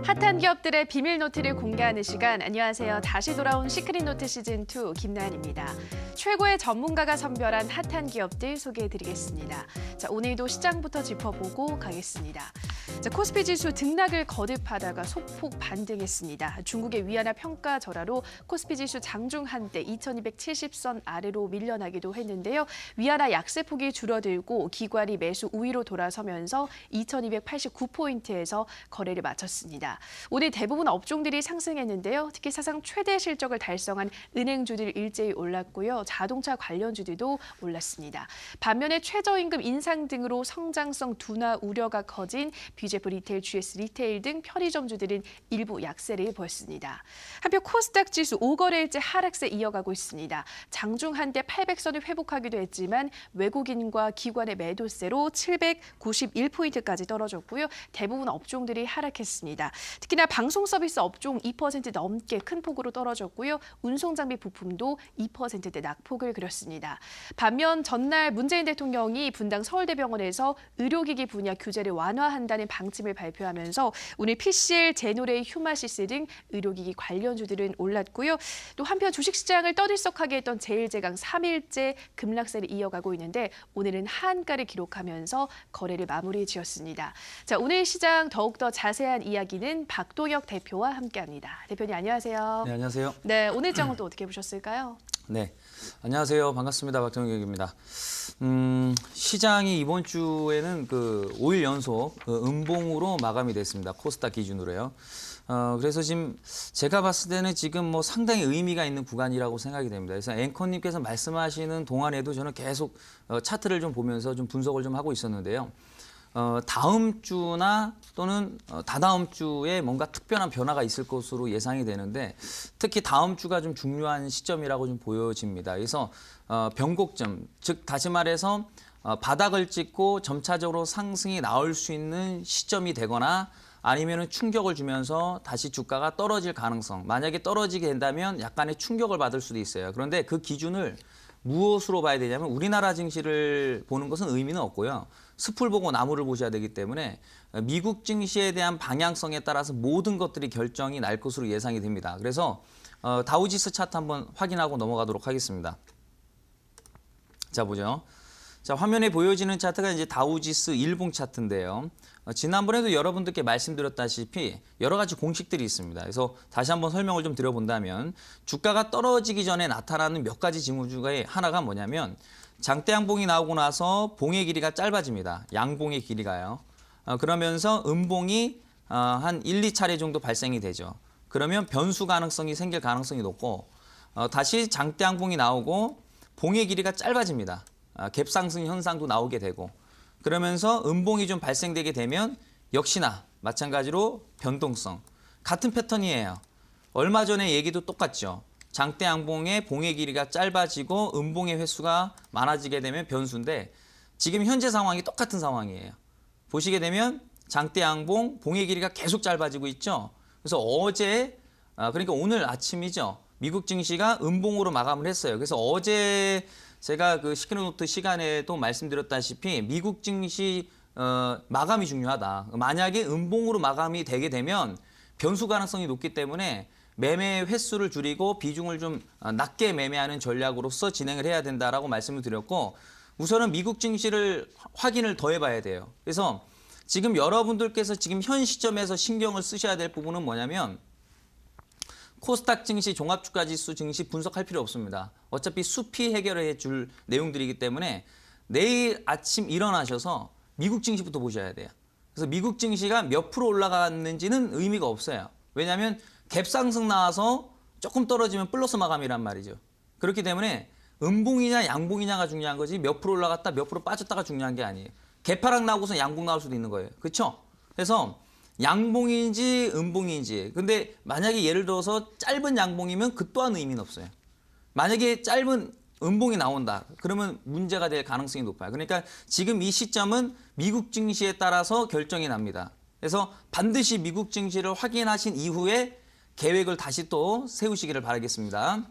핫한 기업들의 비밀 노트를 공개하는 시간. 안녕하세요. 다시 돌아온 시크릿 노트 시즌2 김나은입니다. 최고의 전문가가 선별한 핫한 기업들 소개해드리겠습니다. 자, 오늘도 시장부터 짚어보고 가겠습니다. 자, 코스피 지수 등락을 거듭하다가 소폭 반등했습니다. 중국의 위안화 평가 절하로 코스피 지수 장중 한때 2270선 아래로 밀려나기도 했는데요. 위안화 약세폭이 줄어들고 기관이 매수 우위로 돌아서면서 2289포인트에서 거래를 마쳤습니다. 오늘 대부분 업종들이 상승했는데요. 특히 사상 최대 실적을 달성한 은행주들 일제히 올랐고요. 자동차 관련주들도 올랐습니다. 반면에 최저임금 인상 등으로 성장성 둔화 우려가 커진 BGF 리테일, GS 리테일 등 편의점주들은 일부 약세를 보였습니다. 한편 코스닥 지수 5거래일째 하락세 이어가고 있습니다. 장중 한때 800선을 회복하기도 했지만 외국인과 기관의 매도세로 791포인트까지 떨어졌고요. 대부분 업종들이 하락했습니다. 특히나 방송 서비스 업종 2% 넘게 큰 폭으로 떨어졌고요. 운송장비 부품도 2%대 낙폭을 그렸습니다. 반면 전날 문재인 대통령이 분당 서울대병원에서 의료기기 분야 규제를 완화한다는 방침을 발표하면서 오늘 PCL, 제노레이, 휴마시스 등 의료기기 관련주들은 올랐고요. 또 한편 주식시장을 떠들썩하게 했던 제일제강 3일째 급락세를 이어가고 있는데 오늘은 하한가를 기록하면서 거래를 마무리 지었습니다. 자, 오늘 시장 더욱더 자세한 이야기는 박동혁 대표와 함께합니다. 대표님 안녕하세요. 네, 안녕하세요. 네, 오늘 장은 또 어떻게 보셨을까요? 네, 안녕하세요. 반갑습니다. 박동혁입니다. 시장이 이번 주에는 5일 연속 음봉으로 마감이 됐습니다. 코스닥 기준으로요. 그래서 지금 제가 봤을 때는 지금 뭐 상당히 의미가 있는 구간이라고 생각이 됩니다. 그래서 앵커님께서 말씀하시는 동안에도 저는 계속 차트를 좀 보면서 좀 분석을 좀 하고 있었는데요. 다음 주나 또는 다다음 주에 뭔가 특별한 변화가 있을 것으로 예상이 되는데 특히 다음 주가 좀 중요한 시점이라고 좀 보여집니다. 그래서 변곡점, 즉 다시 말해서 바닥을 찍고 점차적으로 상승이 나올 수 있는 시점이 되거나 아니면은 충격을 주면서 다시 주가가 떨어질 가능성, 만약에 떨어지게 된다면 약간의 충격을 받을 수도 있어요. 그런데 그 기준을 무엇으로 봐야 되냐면 우리나라 증시를 보는 것은 의미는 없고요. 숲을 보고 나무를 보셔야 되기 때문에 미국 증시에 대한 방향성에 따라서 모든 것들이 결정이 날 것으로 예상이 됩니다. 그래서 다우지수 차트 한번 확인하고 넘어가도록 하겠습니다. 자, 보죠. 자, 화면에 보여지는 차트가 이제 다우지수 일봉 차트인데요. 지난번에도 여러분들께 말씀드렸다시피 여러 가지 공식들이 있습니다. 그래서 다시 한번 설명을 좀 드려본다면 주가가 떨어지기 전에 나타나는 몇 가지 징후 중에 하나가 뭐냐면 장대 양봉이 나오고 나서 봉의 길이가 짧아집니다. 양봉의 길이가요. 그러면서 음봉이 한 1, 2차례 정도 발생이 되죠. 그러면 변수 가능성이 생길 가능성이 높고 다시 장대 양봉이 나오고 봉의 길이가 짧아집니다. 갭상승 현상도 나오게 되고 그러면서 음봉이 좀 발생되게 되면 역시나 마찬가지로 변동성 같은 패턴이에요. 얼마 전에 얘기도 똑같죠. 장대 양봉의 봉의 길이가 짧아지고 음봉의 횟수가 많아지게 되면 변수인데 지금 현재 상황이 똑같은 상황이에요. 보시게 되면 장대 양봉 봉의 길이가 계속 짧아지고 있죠. 그래서 어제 그러니까 오늘 아침이죠. 미국 증시가 음봉으로 마감을 했어요. 그래서 어제 제가 그 시크릿 노트 시간에도 말씀드렸다시피 미국 증시 마감이 중요하다. 만약에 음봉으로 마감이 되게 되면 변수 가능성이 높기 때문에 매매 횟수를 줄이고 비중을 좀 낮게 매매하는 전략으로서 진행을 해야 된다라고 말씀을 드렸고 우선은 미국 증시를 확인을 더 해봐야 돼요. 그래서 지금 여러분들께서 지금 현 시점에서 신경을 쓰셔야 될 부분은 뭐냐면 코스닥 증시, 종합주가지수 증시 분석할 필요 없습니다. 어차피 숲이 해결해 줄 내용들이기 때문에 내일 아침 일어나셔서 미국 증시부터 보셔야 돼요. 그래서 미국 증시가 몇 프로 올라갔는지는 의미가 없어요. 왜냐하면 갭상승 나와서 조금 떨어지면 플러스 마감이란 말이죠. 그렇기 때문에 음봉이냐 양봉이냐가 중요한 거지 몇 프로 올라갔다 몇 프로 빠졌다가 중요한 게 아니에요. 개파락 나오고서 양봉 나올 수도 있는 거예요. 그렇죠? 그래서 양봉인지 음봉인지 근데 만약에 예를 들어서 짧은 양봉이면 그 또한 의미는 없어요. 만약에 짧은 음봉이 나온다 그러면 문제가 될 가능성이 높아요. 그러니까 지금 이 시점은 미국 증시에 따라서 결정이 납니다. 그래서 반드시 미국 증시를 확인하신 이후에 계획을 다시 또 세우시기를 바라겠습니다.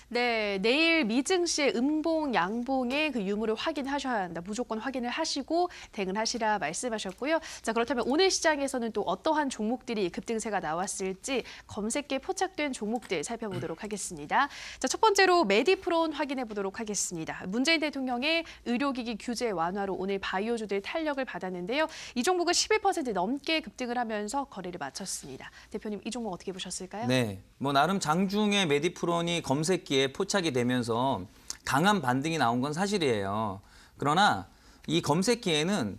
네, 내일 미증시의 음봉, 양봉의 그 유무를 확인하셔야 한다. 무조건 확인을 하시고 대응을 하시라 말씀하셨고요. 자, 그렇다면 오늘 시장에서는 또 어떠한 종목들이 급등세가 나왔을지 검색기에 포착된 종목들 살펴보도록 하겠습니다. 자, 첫 번째로 메디프론 확인해 보도록 하겠습니다. 문재인 대통령의 의료기기 규제 완화로 오늘 바이오주들 탄력을 받았는데요. 이 종목은 11% 넘게 급등을 하면서 거래를 마쳤습니다. 대표님, 이 종목 어떻게 보셨을까요? 네, 뭐 나름 장중에 메디프론이 검색기에 포착이 되면서 강한 반등이 나온 건 사실이에요. 그러나 이 검색기에는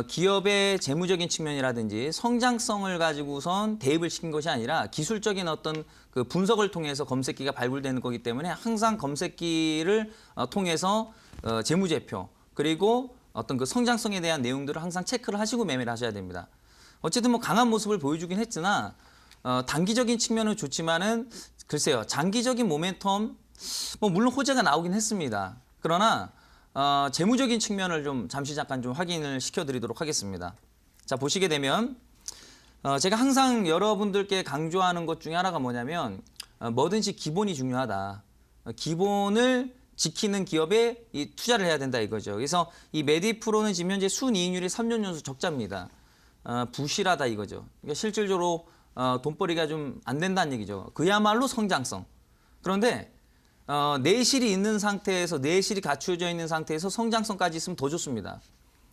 기업의 재무적인 측면이라든지 성장성을 가지고선 대입을 시킨 것이 아니라 기술적인 어떤 그 분석을 통해서 검색기가 발굴되는 거기 때문에 항상 검색기를 통해서 재무제표 그리고 어떤 그 성장성에 대한 내용들을 항상 체크를 하시고 매매를 하셔야 됩니다. 어쨌든 뭐 강한 모습을 보여주긴 했으나 단기적인 측면은 좋지만은 글쎄요, 장기적인 모멘텀 뭐 물론 호재가 나오긴 했습니다. 그러나 재무적인 측면을 좀 잠시 잠깐 좀 확인을 시켜드리도록 하겠습니다. 자, 보시게 되면 제가 항상 여러분들께 강조하는 것 중에 하나가 뭐냐면 뭐든지 기본이 중요하다. 기본을 지키는 기업에 이 투자를 해야 된다 이거죠. 그래서 이 메디프로는 지금 현재 순이익률이 3년 연속 적자입니다. 부실하다 이거죠. 그러니까 실질적으로 돈벌이가 좀 안 된다는 얘기죠. 그야말로 성장성. 그런데 내실이 있는 상태에서 내실이 갖추어져 있는 상태에서 성장성까지 있으면 더 좋습니다.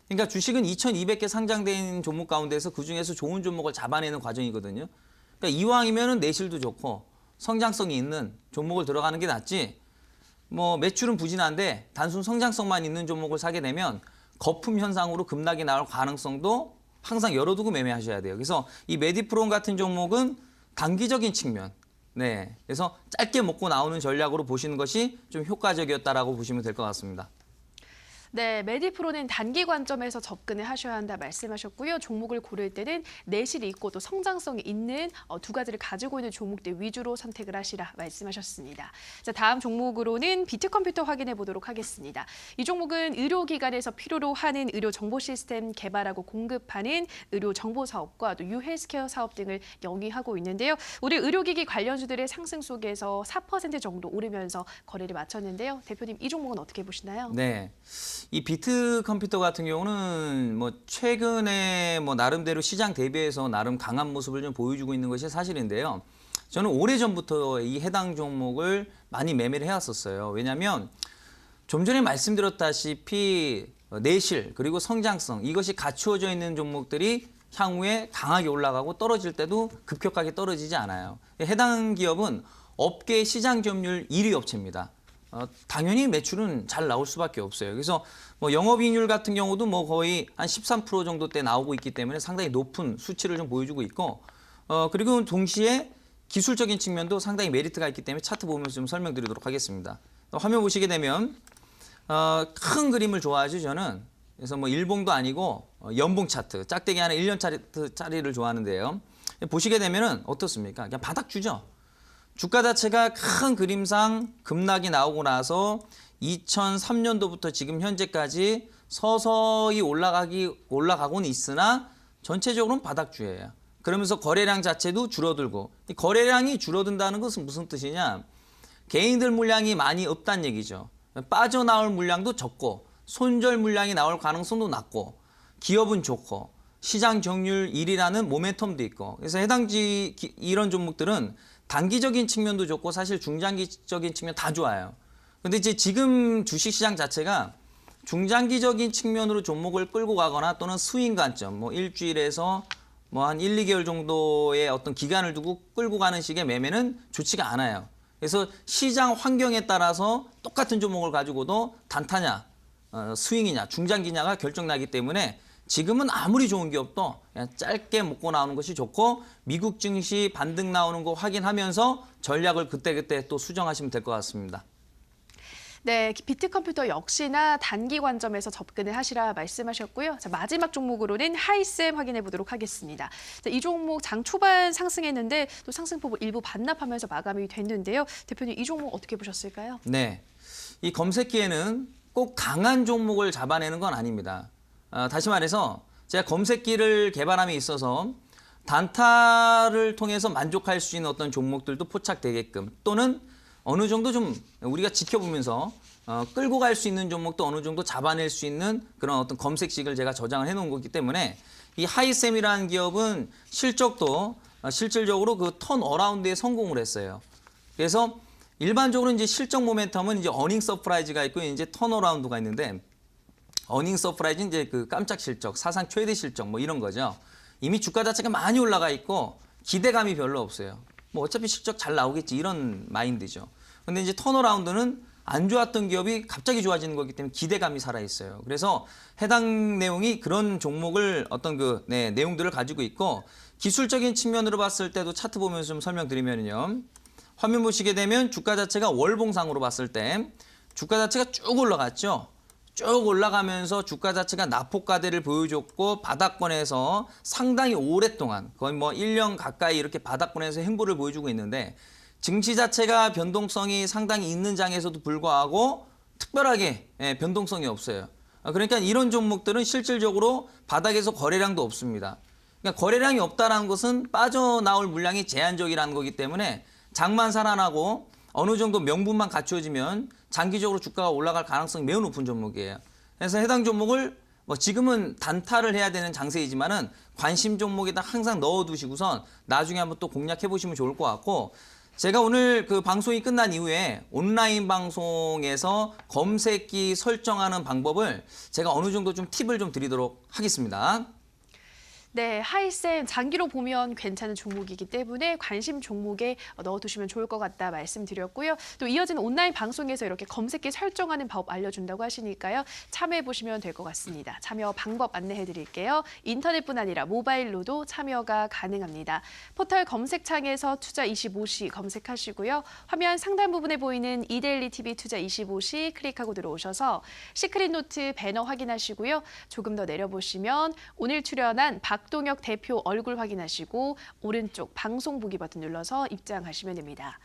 그러니까 주식은 2,200개 상장된 종목 가운데서 그중에서 좋은 종목을 잡아내는 과정이거든요. 그러니까 이왕이면은 내실도 좋고 성장성이 있는 종목을 들어가는 게 낫지. 뭐 매출은 부진한데 단순 성장성만 있는 종목을 사게 되면 거품 현상으로 급락이 나올 가능성도 항상 열어두고 매매하셔야 돼요. 그래서 이 메디프론 같은 종목은 단기적인 측면, 네, 그래서 짧게 먹고 나오는 전략으로 보시는 것이 좀 효과적이었다라고 보시면 될 것 같습니다. 네, 메디프로는 단기 관점에서 접근을 하셔야 한다 말씀하셨고요. 종목을 고를 때는 내실이 있고 또 성장성이 있는 두 가지를 가지고 있는 종목들 위주로 선택을 하시라 말씀하셨습니다. 자, 다음 종목으로는 비트컴퓨터 확인해 보도록 하겠습니다. 이 종목은 의료기관에서 필요로 하는 의료 정보 시스템 개발하고 공급하는 의료 정보 사업과 또 유헬스케어 사업 등을 영위하고 있는데요. 우리 의료기기 관련주들의 상승 속에서 4% 정도 오르면서 거래를 마쳤는데요. 대표님, 이 종목은 어떻게 보시나요? 네. 이 비트컴퓨터 같은 경우는 뭐 최근에 뭐 나름대로 시장 대비해서 나름 강한 모습을 좀 보여주고 있는 것이 사실인데요. 저는 오래전부터 이 해당 종목을 많이 매매를 해왔었어요. 왜냐하면 좀 전에 말씀드렸다시피 내실 그리고 성장성 이것이 갖추어져 있는 종목들이 향후에 강하게 올라가고 떨어질 때도 급격하게 떨어지지 않아요. 해당 기업은 업계 시장 점유율 1위 업체입니다. 당연히 매출은 잘 나올 수밖에 없어요. 그래서 뭐 영업이익률 같은 경우도 뭐 거의 한 13% 정도대 나오고 있기 때문에 상당히 높은 수치를 좀 보여주고 있고, 그리고 동시에 기술적인 측면도 상당히 메리트가 있기 때문에 차트 보면서 좀 설명드리도록 하겠습니다. 화면 보시게 되면 큰 그림을 좋아하죠, 저는. 그래서 뭐 일봉도 아니고 연봉 차트, 짝대기 하나 1년 짜리를 좋아하는데요. 보시게 되면은 어떻습니까? 그냥 바닥 주죠. 주가 자체가 큰 그림상 급락이 나오고 나서 2003년도부터 지금 현재까지 서서히 올라가고는 있으나 전체적으로는 바닥주예요. 그러면서 거래량 자체도 줄어들고, 이 거래량이 줄어든다는 것은 무슨 뜻이냐? 개인들 물량이 많이 없다는 얘기죠. 빠져나올 물량도 적고 손절 물량이 나올 가능성도 낮고 기업은 좋고 시장 점유율 1위라는 모멘텀도 있고, 그래서 해당지 이런 종목들은 단기적인 측면도 좋고 사실 중장기적인 측면 다 좋아요. 근데 이제 지금 주식시장 자체가 중장기적인 측면으로 종목을 끌고 가거나 또는 스윙 관점, 뭐 일주일에서 뭐 한 1, 2개월 정도의 어떤 기간을 두고 끌고 가는 식의 매매는 좋지가 않아요. 그래서 시장 환경에 따라서 똑같은 종목을 가지고도 단타냐, 스윙이냐, 중장기냐가 결정나기 때문에 지금은 아무리 좋은 기업도 그냥 짧게 먹고 나오는 것이 좋고 미국 증시 반등 나오는 거 확인하면서 전략을 그때그때 또 수정하시면 될 것 같습니다. 네, 비트컴퓨터 역시나 단기 관점에서 접근을 하시라 말씀하셨고요. 자, 마지막 종목으로는 하이셈 확인해 보도록 하겠습니다. 자, 이 종목 장 초반 상승했는데 또 상승폭을 일부 반납하면서 마감이 됐는데요. 대표님, 이 종목 어떻게 보셨을까요? 네, 이 검색기에는 꼭 강한 종목을 잡아내는 건 아닙니다. 다시 말해서 제가 검색기를 개발함에 있어서 단타를 통해서 만족할 수 있는 어떤 종목들도 포착되게끔 또는 어느 정도 좀 우리가 지켜보면서 끌고 갈 수 있는 종목도 어느 정도 잡아낼 수 있는 그런 어떤 검색식을 제가 저장을 해놓은 거기 때문에 이 하이셈이라는 기업은 실적도 실질적으로 그 턴어라운드에 성공을 했어요. 그래서 일반적으로 이제 실적 모멘텀은 이제 어닝 서프라이즈가 있고 이제 턴어라운드가 있는데 어닝 서프라이즈는 이제 그 깜짝 실적, 사상 최대 실적 뭐 이런 거죠. 이미 주가 자체가 많이 올라가 있고 기대감이 별로 없어요. 뭐 어차피 실적 잘 나오겠지 이런 마인드죠. 근데 이제 턴어라운드는 안 좋았던 기업이 갑자기 좋아지는 거기 때문에 기대감이 살아 있어요. 그래서 해당 내용이 그런 종목을 어떤 그 내용들을 가지고 있고 기술적인 측면으로 봤을 때도 차트 보면서 좀 설명드리면요. 화면 보시게 되면 주가 자체가 월봉상으로 봤을 때 주가 자체가 쭉 올라갔죠. 쭉 올라가면서 주가 자체가 낙폭과대를 보여줬고 바닥권에서 상당히 오랫동안 거의 뭐 1년 가까이 이렇게 바닥권에서 행보를 보여주고 있는데 증시 자체가 변동성이 상당히 있는 장에서도 불구하고 특별하게 변동성이 없어요. 그러니까 이런 종목들은 실질적으로 바닥에서 거래량도 없습니다. 그러니까 거래량이 없다는 것은 빠져나올 물량이 제한적이라는 거기 때문에 장만 살아나고 어느 정도 명분만 갖추어지면 장기적으로 주가가 올라갈 가능성이 매우 높은 종목이에요. 그래서 해당 종목을 뭐 지금은 단타를 해야 되는 장세이지만은 관심 종목에다 항상 넣어두시고선 나중에 한번 또 공략해 보시면 좋을 것 같고 제가 오늘 그 방송이 끝난 이후에 온라인 방송에서 검색기 설정하는 방법을 제가 어느 정도 좀 팁을 좀 드리도록 하겠습니다. 네, 하이셈 장기로 보면 괜찮은 종목이기 때문에 관심 종목에 넣어두시면 좋을 것 같다 말씀드렸고요. 또 이어지는 온라인 방송에서 이렇게 검색기 설정하는 법 알려준다고 하시니까요. 참여해보시면 될 것 같습니다. 참여 방법 안내해드릴게요. 인터넷뿐 아니라 모바일로도 참여가 가능합니다. 포털 검색창에서 투자25시 검색하시고요. 화면 상단 부분에 보이는 이데일리 TV 투자25시 클릭하고 들어오셔서 시크릿 노트 배너 확인하시고요. 조금 더 내려보시면 오늘 출연한 박동혁 대표 얼굴 확인하시고 오른쪽 방송 보기 버튼 눌러서 입장하시면 됩니다.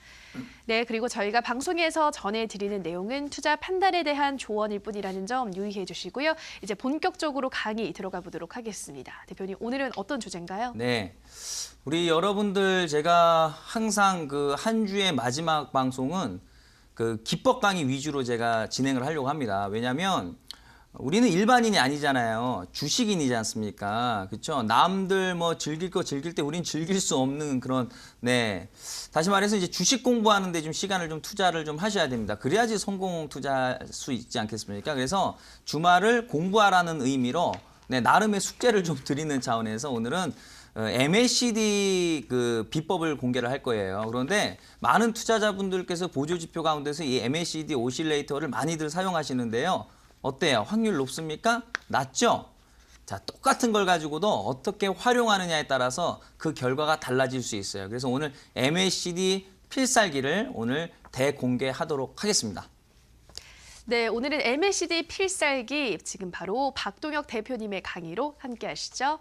네, 그리고 저희가 방송에서 전해드리는 내용은 투자 판단에 대한 조언일 뿐이라는 점 유의해 주시고요. 이제 본격적으로 강의 들어가 보도록 하겠습니다. 대표님, 오늘은 어떤 주제인가요? 네, 우리 여러분들 제가 항상 그 한 주의 마지막 방송은 그 기법 강의 위주로 제가 진행을 하려고 합니다. 왜냐하면 우리는 일반인이 아니잖아요. 주식인이지 않습니까? 그렇죠? 남들 뭐 즐길 거 즐길 때 우린 즐길 수 없는 그런 다시 말해서 이제 주식 공부하는데 좀 시간을 좀 투자를 좀 하셔야 됩니다. 그래야지 성공 투자할 수 있지 않겠습니까? 그래서 주말을 공부하라는 의미로 나름의 숙제를 좀 드리는 차원에서 오늘은 MACD 그 비법을 공개를 할 거예요. 그런데 많은 투자자분들께서 보조지표 가운데서 이 MACD 오실레이터를 많이들 사용하시는데요. 어때요? 확률 높습니까? 낮죠? 자, 똑같은 걸 가지고도 어떻게 활용하느냐에 따라서 그 결과가 달라질 수 있어요. 그래서 오늘 MACD 필살기를 오늘 대공개하도록 하겠습니다. 네, 오늘은 MACD 필살기 지금 바로 박동혁 대표님의 강의로 함께 하시죠.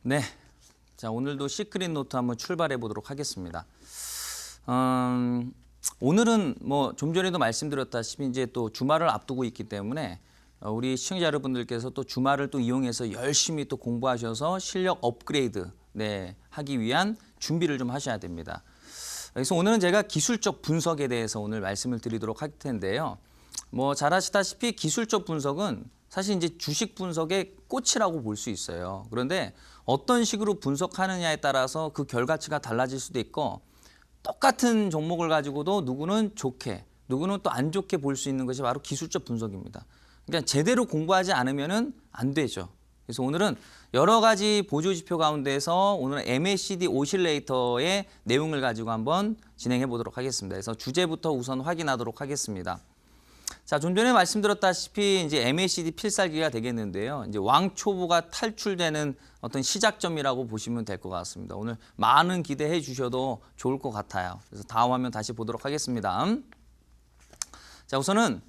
네, 자 오늘도 시크릿 노트 한번 출발해 보도록 하겠습니다. 오늘은 뭐 좀 전에도 말씀드렸다시피 이제 또 주말을 앞두고 있기 때문에 우리 시청자 여러분들께서 또 주말을 또 이용해서 열심히 또 공부하셔서 실력 업그레이드 하기 위한 준비를 좀 하셔야 됩니다. 그래서 오늘은 제가 기술적 분석에 대해서 오늘 말씀을 드리도록 할 텐데요. 뭐 잘 아시다시피 기술적 분석은 사실 이제 주식 분석의 꽃이라고 볼 수 있어요. 그런데 어떤 식으로 분석하느냐에 따라서 그 결과치가 달라질 수도 있고 똑같은 종목을 가지고도 누구는 좋게, 누구는 또 안 좋게 볼 수 있는 것이 바로 기술적 분석입니다. 그러니까 제대로 공부하지 않으면은 안 되죠. 그래서 오늘은 여러 가지 보조 지표 가운데서 오늘은 MACD 오실레이터의 내용을 가지고 한번 진행해 보도록 하겠습니다. 그래서 주제부터 우선 확인하도록 하겠습니다. 자, 좀 전에 말씀드렸다시피 이제 MACD 필살기가 되겠는데요. 이제 왕초보가 탈출되는 어떤 시작점이라고 보시면 될 것 같습니다. 오늘 많은 기대해 주셔도 좋을 것 같아요. 그래서 다음 화면 다시 보도록 하겠습니다. 자, 우선은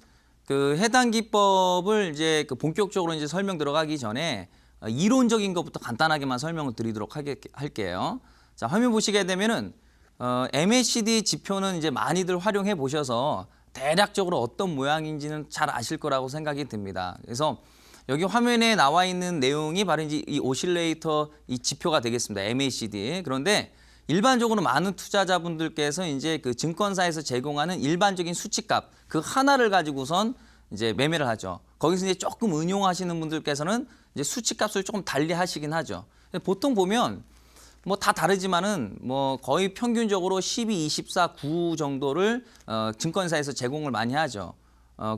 그 해당 기법을 이제 그 본격적으로 이제 설명 들어가기 전에 이론적인 것부터 간단하게만 설명을 드리도록 할게요. 자, 화면 보시게 되면은 MACD 지표는 이제 많이들 활용해 보셔서 대략적으로 어떤 모양인지는 잘 아실 거라고 생각이 듭니다. 그래서 여기 화면에 나와 있는 내용이 바로 이제 이 오실레이터 이 지표가 되겠습니다. MACD. 그런데 일반적으로 많은 투자자분들께서 이제 그 증권사에서 제공하는 일반적인 수치값 그 하나를 가지고선 이제 매매를 하죠. 거기서 이제 조금 응용하시는 분들께서는 이제 수치값을 조금 달리 하시긴 하죠. 보통 보면 뭐 다 다르지만은 뭐 거의 평균적으로 12, 24, 9 정도를 증권사에서 제공을 많이 하죠.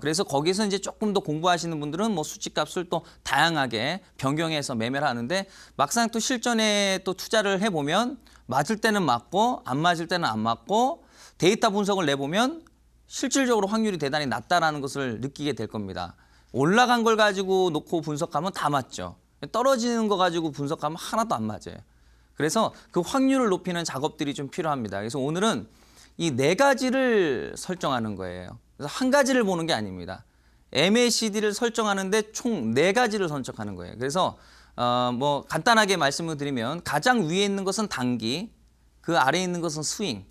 그래서 거기서 이제 조금 더 공부하시는 분들은 뭐 수치값을 또 다양하게 변경해서 매매를 하는데 막상 또 실전에 또 투자를 해보면 맞을 때는 맞고 안 맞을 때는 안 맞고 데이터 분석을 내보면 실질적으로 확률이 대단히 낮다라는 것을 느끼게 될 겁니다. 올라간 걸 가지고 놓고 분석하면 다 맞죠. 떨어지는 거 가지고 분석하면 하나도 안 맞아요. 그래서 그 확률을 높이는 작업들이 좀 필요합니다. 그래서 오늘은 이 네 가지를 설정하는 거예요. 그래서 한 가지를 보는 게 아닙니다. MACD를 설정하는데 총 네 가지를 선택하는 거예요. 그래서 뭐 간단하게 말씀을 드리면 가장 위에 있는 것은 단기, 그 아래에 있는 것은 스윙,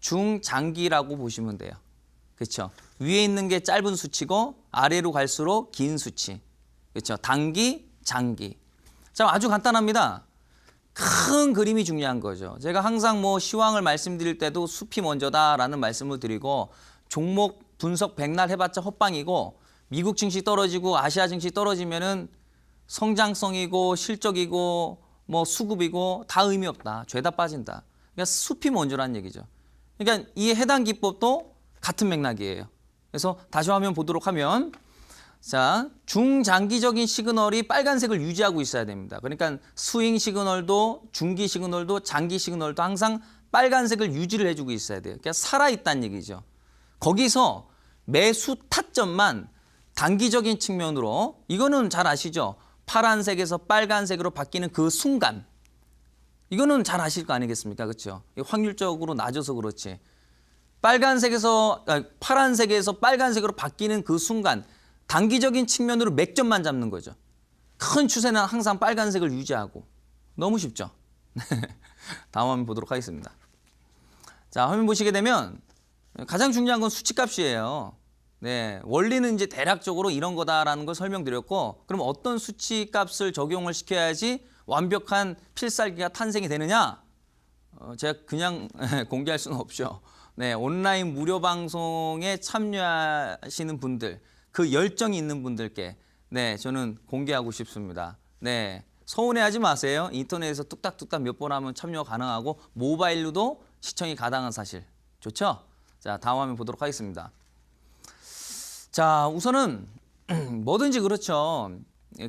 중장기라고 보시면 돼요. 그렇죠? 위에 있는 게 짧은 수치고 아래로 갈수록 긴 수치. 그렇죠? 단기, 장기. 자, 아주 간단합니다. 큰 그림이 중요한 거죠. 제가 항상 뭐 시황을 말씀드릴 때도 숲이 먼저다라는 말씀을 드리고 종목 분석 백날 해봤자 헛방이고 미국 증시 떨어지고 아시아 증시 떨어지면은 성장성이고 실적이고 뭐 수급이고 다 의미 없다. 죄다 빠진다. 그러니까 숲이 먼저라는 얘기죠. 그러니까 이 해당 기법도 같은 맥락이에요. 그래서 다시 화면 보도록 하면 자, 중장기적인 시그널이 빨간색을 유지하고 있어야 됩니다. 그러니까 스윙 시그널도 중기 시그널도 장기 시그널도 항상 빨간색을 유지를 해주고 있어야 돼요. 그러니까 살아있다는 얘기죠. 거기서 매수 타점만 단기적인 측면으로 이거는 잘 아시죠? 파란색에서 빨간색으로 바뀌는 그 순간 이거는 잘 아실 거 아니겠습니까? 그렇죠? 확률적으로 낮아서 그렇지. 파란색에서 빨간색으로 바뀌는 그 순간 단기적인 측면으로 맥점만 잡는 거죠. 큰 추세는 항상 빨간색을 유지하고. 너무 쉽죠? 다음 화면 보도록 하겠습니다. 자, 화면 보시게 되면 가장 중요한 건 수치값이에요. 네, 원리는 이제 대략적으로 이런 거다라는 걸 설명드렸고, 그럼 어떤 수치값을 적용을 시켜야지 완벽한 필살기가 탄생이 되느냐? 제가 그냥 공개할 수는 없죠. 네, 온라인 무료 방송에 참여하시는 분들, 그 열정이 있는 분들께 네, 저는 공개하고 싶습니다. 네, 서운해하지 마세요. 인터넷에서 뚝딱뚝딱 몇 번 하면 참여 가능하고 모바일로도 시청이 가능한 사실. 좋죠? 자, 다음 화면 보도록 하겠습니다. 자, 우선은 뭐든지 그렇죠.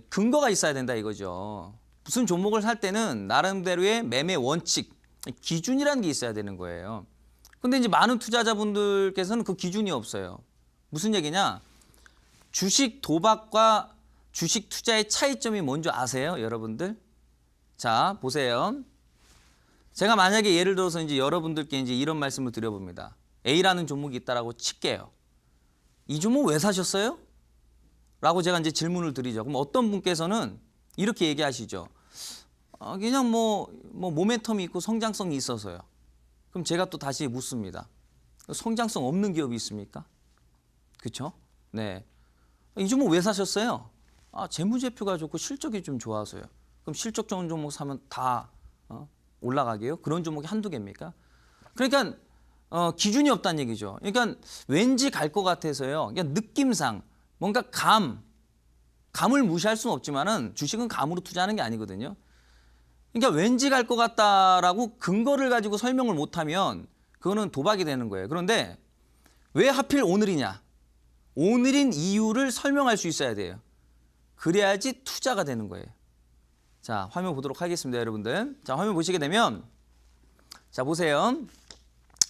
근거가 있어야 된다 이거죠. 무슨 종목을 살 때는 나름대로의 매매 원칙, 기준이라는 게 있어야 되는 거예요. 근데 이제 많은 투자자분들께서는 그 기준이 없어요. 무슨 얘기냐? 주식 도박과 주식 투자의 차이점이 뭔지 아세요, 여러분들? 자, 보세요. 제가 만약에 예를 들어서 이제 여러분들께 이제 이런 말씀을 드려봅니다. A라는 종목이 있다라고 칠게요. 이 종목 왜 사셨어요? 라고 제가 이제 질문을 드리죠. 그럼 어떤 분께서는 이렇게 얘기하시죠. 그냥 뭐 모멘텀이 있고 성장성이 있어서요. 그럼 제가 또 다시 묻습니다. 성장성 없는 기업이 있습니까? 그렇죠? 네. 이 종목 왜 사셨어요? 재무제표가 좋고 실적이 좀 좋아서요. 그럼 실적 좋은 종목 사면 다 올라가게요? 그런 종목이 한두 개입니까? 그러니까 기준이 없다는 얘기죠. 그러니까 왠지 갈 것 같아서요. 그냥 느낌상 뭔가 감을 무시할 수는 없지만은 주식은 감으로 투자하는 게 아니거든요. 그러니까 왠지 갈 것 같다라고 근거를 가지고 설명을 못하면 그거는 도박이 되는 거예요. 그런데 왜 하필 오늘이냐? 오늘인 이유를 설명할 수 있어야 돼요. 그래야지 투자가 되는 거예요. 자, 화면 보도록 하겠습니다, 여러분들. 자, 화면 보시게 되면 자, 보세요.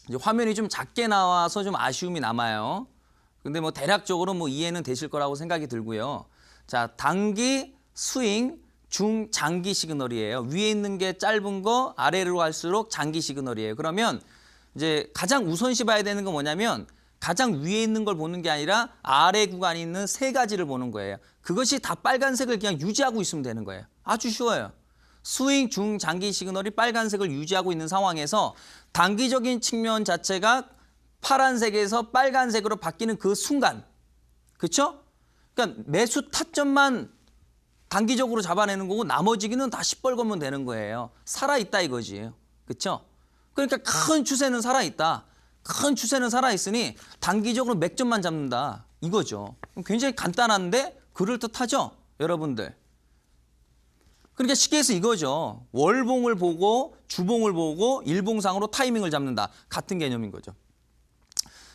이제 화면이 좀 작게 나와서 좀 아쉬움이 남아요. 근데 뭐 대략적으로 뭐 이해는 되실 거라고 생각이 들고요. 자, 단기, 스윙, 중, 장기 시그널이에요. 위에 있는 게 짧은 거, 아래로 갈수록 장기 시그널이에요. 그러면 이제 가장 우선시 봐야 되는 건 뭐냐면 가장 위에 있는 걸 보는 게 아니라 아래 구간에 있는 세 가지를 보는 거예요. 그것이 다 빨간색을 그냥 유지하고 있으면 되는 거예요. 아주 쉬워요. 스윙, 중, 장기 시그널이 빨간색을 유지하고 있는 상황에서 단기적인 측면 자체가 파란색에서 빨간색으로 바뀌는 그 순간, 그렇죠? 그러니까 매수 타점만 단기적으로 잡아내는 거고 나머지기는 다 시뻘건면 되는 거예요. 살아있다 이거지, 그렇죠? 그러니까 큰 추세는 살아있다. 큰 추세는 살아있으니 단기적으로 맥점만 잡는다 이거죠. 굉장히 간단한데 그럴듯하죠, 여러분들. 그러니까 쉽게 해서 이거죠. 월봉을 보고 주봉을 보고 일봉상으로 타이밍을 잡는다. 같은 개념인 거죠.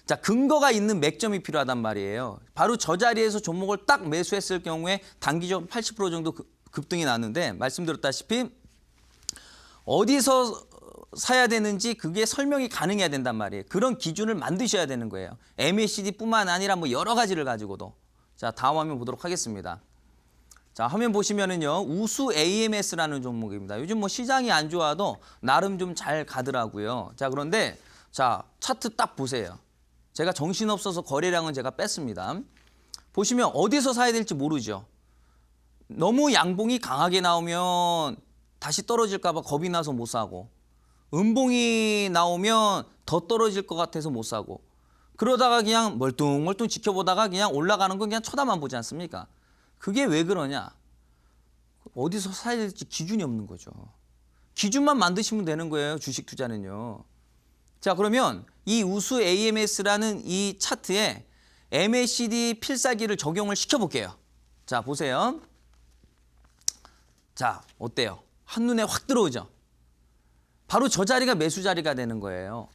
자, 근거가 있는 맥점이 필요하단 말이에요. 바로 저 자리에서 종목을 딱 매수했을 경우에 단기적으로 80% 정도 급등이 났는데 말씀드렸다시피 어디서 사야 되는지 그게 설명이 가능해야 된단 말이에요. 그런 기준을 만드셔야 되는 거예요. MACD뿐만 아니라 뭐 여러 가지를 가지고도. 자, 다음 화면 보도록 하겠습니다. 자, 화면 보시면은요, 우수 AMS라는 종목입니다. 요즘 뭐 시장이 안 좋아도 나름 좀 잘 가더라고요. 자, 그런데 자, 차트 딱 보세요. 제가 정신없어서 거래량은 제가 뺐습니다. 보시면 어디서 사야 될지 모르죠. 너무 양봉이 강하게 나오면 다시 떨어질까 봐 겁이 나서 못 사고, 음봉이 나오면 더 떨어질 것 같아서 못 사고, 그러다가 그냥 멀뚱멀뚱 지켜보다가 그냥 올라가는 건 그냥 쳐다만 보지 않습니까? 그게 왜 그러냐? 어디서 사야 될지 기준이 없는 거죠. 기준만 만드시면 되는 거예요, 주식 투자는요. 자, 그러면 이 우수 AMS라는 이 차트에 MACD 필살기를 적용을 시켜볼게요. 자, 보세요. 자, 어때요? 한눈에 확 들어오죠? 바로 저 자리가 매수 자리가 되는 거예요.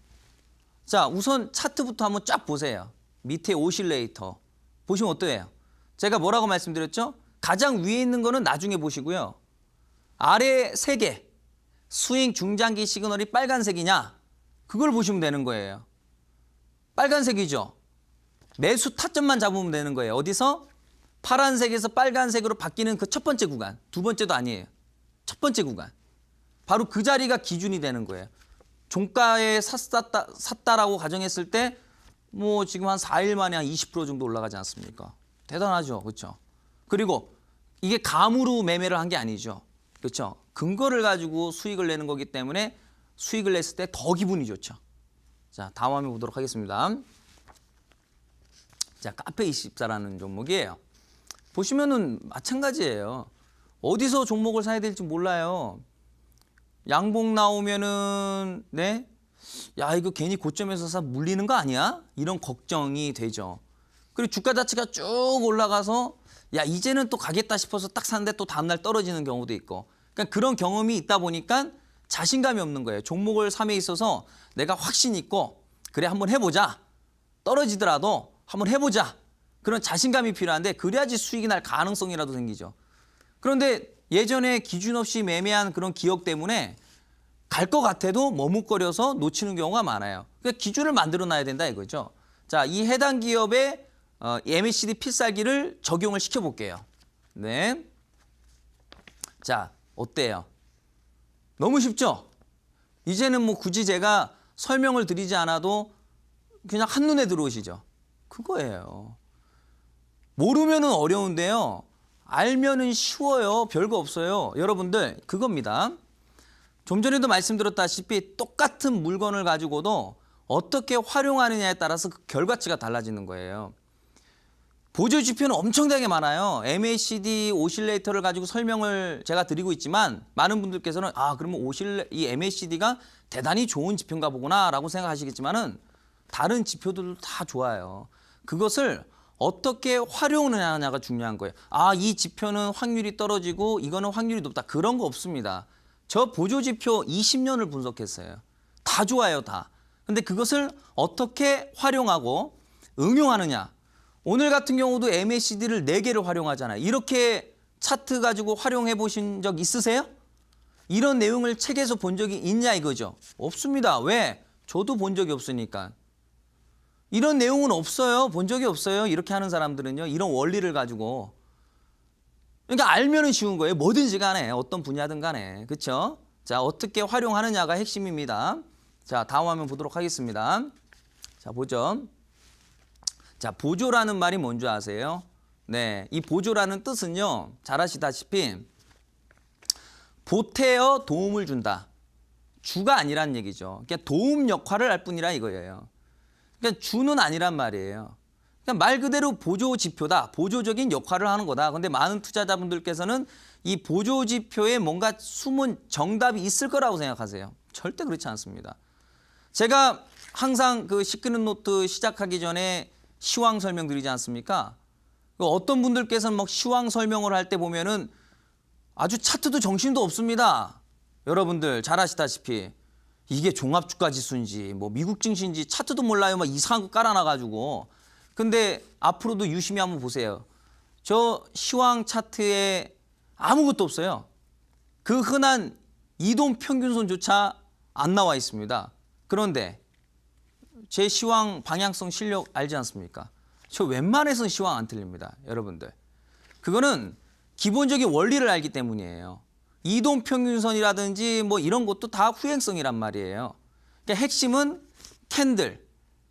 자, 우선 차트부터 한번 쫙 보세요. 밑에 오실레이터. 보시면 어때요? 제가 뭐라고 말씀드렸죠? 가장 위에 있는 거는 나중에 보시고요. 아래 세 개, 스윙 중장기 시그널이 빨간색이냐? 그걸 보시면 되는 거예요. 빨간색이죠? 매수 타점만 잡으면 되는 거예요. 어디서? 파란색에서 빨간색으로 바뀌는 그 첫 번째 구간. 두 번째도 아니에요. 첫 번째 구간. 바로 그 자리가 기준이 되는 거예요. 종가에 샀다라고 가정했을 때 뭐 지금 한 4일 만에 한 20% 정도 올라가지 않습니까? 대단하죠, 그렇죠? 그리고 이게 감으로 매매를 한 게 아니죠, 그렇죠? 근거를 가지고 수익을 내는 거기 때문에 수익을 냈을 때 더 기분이 좋죠. 자, 다음 화면 보도록 하겠습니다. 자, 카페24라는 종목이에요. 보시면은 마찬가지예요. 어디서 종목을 사야 될지 몰라요. 양봉 나오면은 네, 야 이거 괜히 고점에서 사 물리는 거 아니야? 이런 걱정이 되죠. 그리고 주가 자체가 쭉 올라가서 야 이제는 또 가겠다 싶어서 딱 샀는데 또 다음날 떨어지는 경우도 있고, 그러니까 그런 경험이 있다 보니까 자신감이 없는 거예요. 종목을 삼에 있어서 내가 확신 있고 그래 한번 해보자, 떨어지더라도 한번 해보자, 그런 자신감이 필요한데 그래야지 수익이 날 가능성이라도 생기죠. 그런데 예전에 기준 없이 매매한 그런 기억 때문에 갈 것 같아도 머뭇거려서 놓치는 경우가 많아요. 그러니까 기준을 만들어 놔야 된다 이거죠. 자, 이 해당 기업의 MACD 필살기를 적용을 시켜볼게요. 네. 자, 어때요? 너무 쉽죠? 이제는 뭐 굳이 제가 설명을 드리지 않아도 그냥 한눈에 들어오시죠? 그거예요. 모르면은 어려운데요. 알면은 쉬워요. 별거 없어요. 여러분들 그겁니다. 좀 전에도 말씀드렸다시피 똑같은 물건을 가지고도 어떻게 활용하느냐에 따라서 그 결과치가 달라지는 거예요. 보조 지표는 엄청나게 많아요. MACD 오실레이터를 가지고 설명을 제가 드리고 있지만 많은 분들께서는 그러면 이 MACD가 대단히 좋은 지표인가 보구나라고 생각하시겠지만은 다른 지표들도 다 좋아요. 그것을 어떻게 활용을 하냐가 중요한 거예요. 이 지표는 확률이 떨어지고 이거는 확률이 높다. 그런 거 없습니다. 저 보조 지표 20년을 분석했어요. 다 좋아요, 다. 근데 그것을 어떻게 활용하고 응용하느냐. 오늘 같은 경우도 MACD를 4개를 활용하잖아요. 이렇게 차트 가지고 활용해 보신 적 있으세요? 이런 내용을 책에서 본 적이 있냐 이거죠. 없습니다. 왜? 저도 본 적이 없으니까. 이런 내용은 없어요. 본 적이 없어요. 이렇게 하는 사람들은요. 이런 원리를 가지고. 그러니까 알면은 쉬운 거예요. 뭐든지 간에 어떤 분야든 간에. 그렇죠? 자, 어떻게 활용하느냐가 핵심입니다. 자, 다음 화면 보도록 하겠습니다. 자, 보죠. 자, 보조라는 말이 뭔지 아세요? 네, 이 보조라는 뜻은요. 잘 아시다시피 보태어 도움을 준다. 주가 아니란 얘기죠. 그냥 도움 역할을 할 뿐이라 이거예요. 그러니까 주는 아니란 말이에요. 그러니까 말 그대로 보조 지표다. 보조적인 역할을 하는 거다. 근데 많은 투자자분들께서는 이 보조 지표에 뭔가 숨은 정답이 있을 거라고 생각하세요. 절대 그렇지 않습니다. 제가 항상 그 시크릿 노트 시작하기 전에 시황 설명드리지 않습니까? 어떤 분들께서는 막 시황 설명을 할 때 보면은 아주 차트도 정신도 없습니다. 여러분들 잘 아시다시피 이게 종합주가 지수인지 뭐 미국 증시인지 차트도 몰라요. 막 이상한 거 깔아놔가지고. 근데 앞으로도 유심히 한번 보세요. 저 시황 차트에 아무것도 없어요. 그 흔한 이동 평균선조차 안 나와 있습니다. 그런데 제 시황 방향성 실력 알지 않습니까? 저 웬만해서는 시황 안 틀립니다. 여러분들. 그거는 기본적인 원리를 알기 때문이에요. 이동평균선이라든지 뭐 이런 것도 다 후행성이란 말이에요. 그러니까 핵심은 캔들,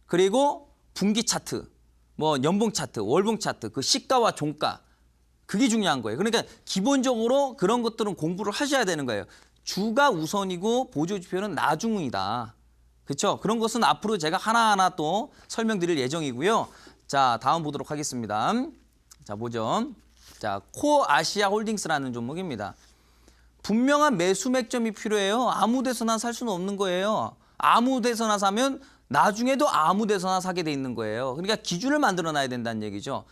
그리고 분기 차트, 뭐 연봉 차트, 월봉 차트, 그 시가와 종가. 그게 중요한 거예요. 그러니까 기본적으로 그런 것들은 공부를 하셔야 되는 거예요. 주가 우선이고 보조지표는 나중이다. 그렇죠? 그런 것은 앞으로 제가 하나하나 또 설명드릴 예정이고요. 자, 다음 보도록 하겠습니다. 자, 보죠. 자, 코어 아시아 홀딩스라는 종목입니다. 분명한 매수 맥점이 필요해요. 아무 데서나 살 수는 없는 거예요. 아무 데서나 사면 나중에도 아무 데서나 사게 돼 있는 거예요. 그러니까 기준을 만들어 놔야 된다는 얘기죠.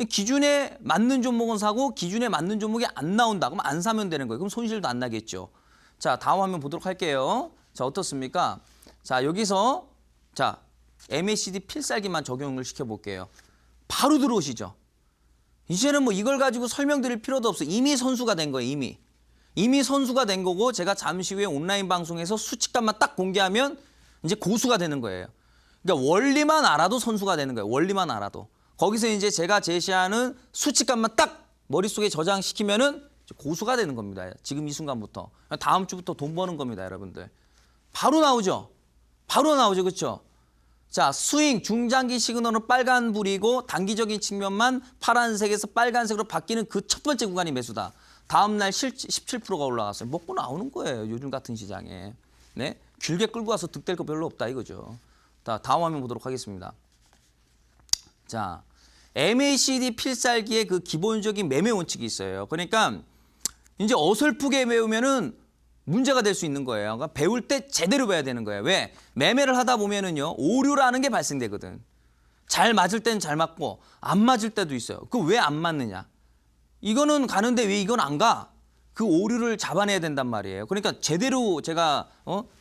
기준에 맞는 종목은 사고 기준에 맞는 종목이 안 나온다. 그럼 안 사면 되는 거예요. 그럼 손실도 안 나겠죠. 자, 다음 화면 보도록 할게요. 자, 어떻습니까? 자, 여기서 자, MACD 필살기만 적용을 시켜볼게요. 바로 들어오시죠. 이제는 뭐 이걸 가지고 설명드릴 필요도 없어요. 이미 선수가 된 거예요. 이미 선수가 된 거고 제가 잠시 후에 온라인 방송에서 수치값만 딱 공개하면 이제 고수가 되는 거예요. 그러니까 원리만 알아도 선수가 되는 거예요. 원리만 알아도. 거기서 이제 제가 제시하는 수치값만 딱 머릿속에 저장시키면은 고수가 되는 겁니다. 지금 이 순간부터. 다음 주부터 돈 버는 겁니다, 여러분들. 바로 나오죠. 바로 나오죠. 그렇죠? 자, 스윙 중장기 시그널은 빨간불이고 단기적인 측면만 파란색에서 빨간색으로 바뀌는 그 첫 번째 구간이 매수다. 다음 날 17%가 올라갔어요. 먹고 나오는 거예요. 요즘 같은 시장에. 네? 길게 끌고 와서 득될 거 별로 없다 이거죠. 자, 다음 화면 보도록 하겠습니다. 자, MACD 필살기의 그 기본적인 매매 원칙이 있어요. 그러니까 이제 어설프게 배우면은 문제가 될 수 있는 거예요. 그러니까 배울 때 제대로 배워야 되는 거예요. 왜? 매매를 하다 보면은요, 오류라는 게 발생되거든. 잘 맞을 때는 잘 맞고 안 맞을 때도 있어요. 그 왜 안 맞느냐? 이거는 가는데 왜 이건 안 가? 그 오류를 잡아내야 된단 말이에요. 그러니까 제대로 제가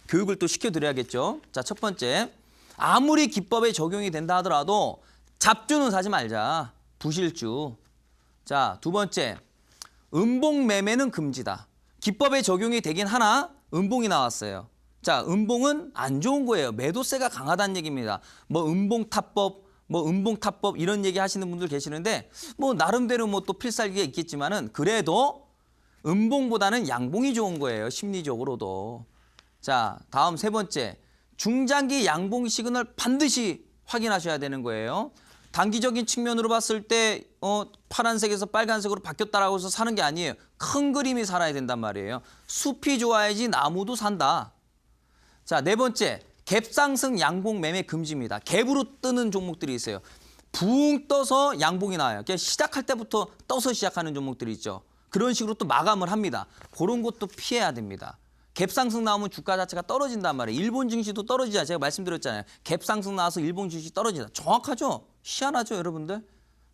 교육을 또 시켜드려야겠죠. 자, 첫 번째, 아무리 기법에 적용이 된다 하더라도 잡주는 사지 말자. 부실주. 자, 두 번째, 음봉 매매는 금지다. 기법에 적용이 되긴 하나 음봉이 나왔어요. 자, 음봉은 안 좋은 거예요. 매도세가 강하다는 얘기입니다. 뭐 음봉탑법, 뭐 음봉탑법 이런 얘기 하시는 분들 계시는데 뭐 나름대로 뭐 또 필살기가 있겠지만은 그래도 음봉보다는 양봉이 좋은 거예요. 심리적으로도. 자, 다음 세 번째, 중장기 양봉 시그널 반드시 확인하셔야 되는 거예요. 단기적인 측면으로 봤을 때 파란색에서 빨간색으로 바뀌었다라고 해서 사는 게 아니에요. 큰 그림이 살아야 된단 말이에요. 숲이 좋아야지 나무도 산다. 자, 네 번째, 갭상승 양봉 매매 금지입니다. 갭으로 뜨는 종목들이 있어요. 붕 떠서 양봉이 나와요. 그냥 시작할 때부터 떠서 시작하는 종목들이 있죠. 그런 식으로 또 마감을 합니다. 그런 것도 피해야 됩니다. 갭 상승 나오면 주가 자체가 떨어진단 말이에요. 일본 증시도 떨어지자. 제가 말씀드렸잖아요. 갭 상승 나와서 일본 증시 떨어진다. 정확하죠? 희한하죠, 여러분들?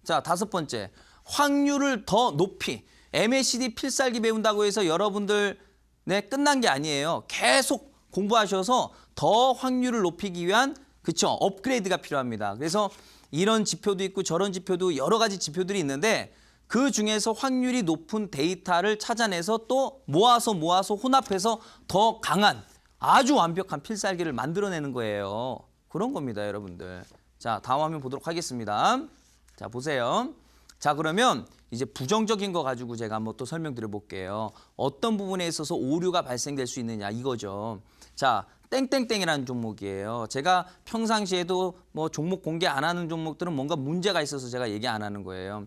자, 5번째. 확률을 더 높이. MACD 필살기 배운다고 해서 여러분들 끝난 게 아니에요. 계속 공부하셔서 더 확률을 높이기 위한 그쵸? 업그레이드가 필요합니다. 그래서 이런 지표도 있고 저런 지표도 여러 가지 지표들이 있는데 그 중에서 확률이 높은 데이터를 찾아내서 또 모아서 혼합해서 더 강한 아주 완벽한 필살기를 만들어내는 거예요. 그런 겁니다, 여러분들. 자, 다음 화면 보도록 하겠습니다. 자, 보세요. 자, 그러면 이제 부정적인 거 가지고 제가 한번 또 설명드려 볼게요. 어떤 부분에 있어서 오류가 발생될 수 있느냐 이거죠. 자, 땡땡땡이라는 종목이에요. 제가 평상시에도 뭐 종목 공개 안 하는 종목들은 뭔가 문제가 있어서 제가 얘기 안 하는 거예요.